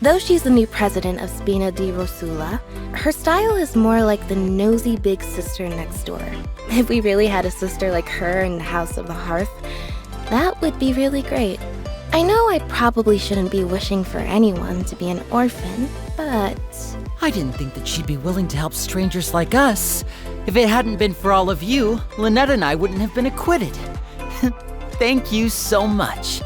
Though she's the new president of Spina di Rosula, her style is more like the nosy big sister next door. If we really had a sister like her in the House of the Hearth, that would be really great. I know I probably shouldn't be wishing for anyone to be an orphan, but... I didn't think that she'd be willing to help strangers like us. If it hadn't been for all of you, Lynette and I wouldn't have been acquitted. Thank you so much.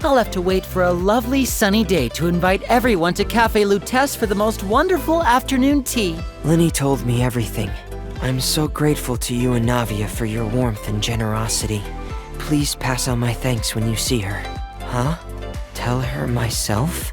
I'll have to wait for a lovely sunny day to invite everyone to Cafe Lutece for the most wonderful afternoon tea. Lyney told me everything. I'm so grateful to you and Navia for your warmth and generosity. Please pass on my thanks when you see her. Huh? Tell her myself?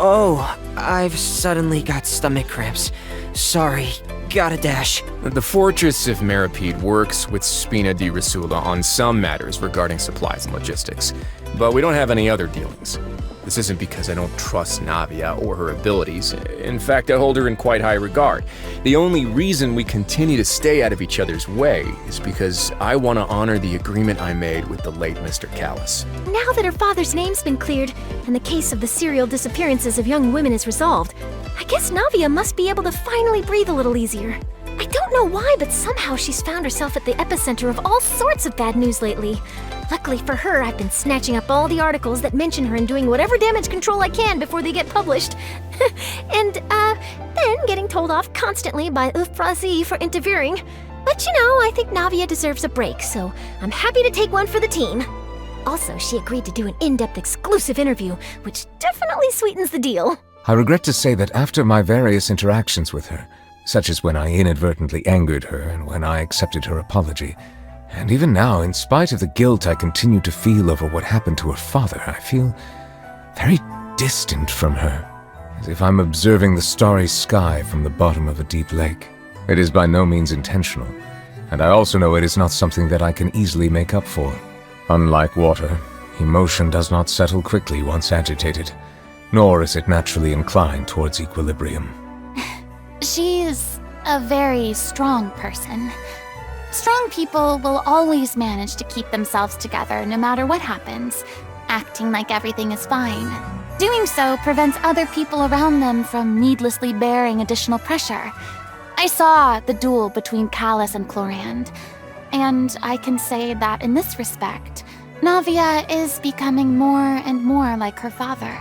Oh, I've suddenly got stomach cramps. Sorry, gotta dash. The Fortress of Meripede works with Spina di Rosula on some matters regarding supplies and logistics, but we don't have any other dealings. This isn't because I don't trust Navia or her abilities. In fact, I hold her in quite high regard. The only reason we continue to stay out of each other's way is because I want to honor the agreement I made with the late Mr. Callus. Now that her father's name's been cleared, and the case of the serial disappearances of young women is resolved, I guess Navia must be able to finally breathe a little easier. I don't know why, but somehow she's found herself at the epicenter of all sorts of bad news lately. Luckily for her, I've been snatching up all the articles that mention her and doing whatever damage control I can before they get published. and, then getting told off constantly by Wriothesley for interfering. But you know, I think Navia deserves a break, so I'm happy to take one for the team. Also, she agreed to do an in-depth exclusive interview, which definitely sweetens the deal. I regret to say that after my various interactions with her, such as when I inadvertently angered her and when I accepted her apology, and even now, in spite of the guilt I continue to feel over what happened to her father, I feel very distant from her, as if I'm observing the starry sky from the bottom of a deep lake. It is by no means intentional, and I also know it is not something that I can easily make up for. Unlike water, emotion does not settle quickly once agitated, nor is it naturally inclined towards equilibrium. She's a very strong person. Strong people will always manage to keep themselves together no matter what happens, acting like everything is fine. Doing so prevents other people around them from needlessly bearing additional pressure. I saw the duel between Callus and Chlorand, and I can say that in this respect, Navia is becoming more and more like her father.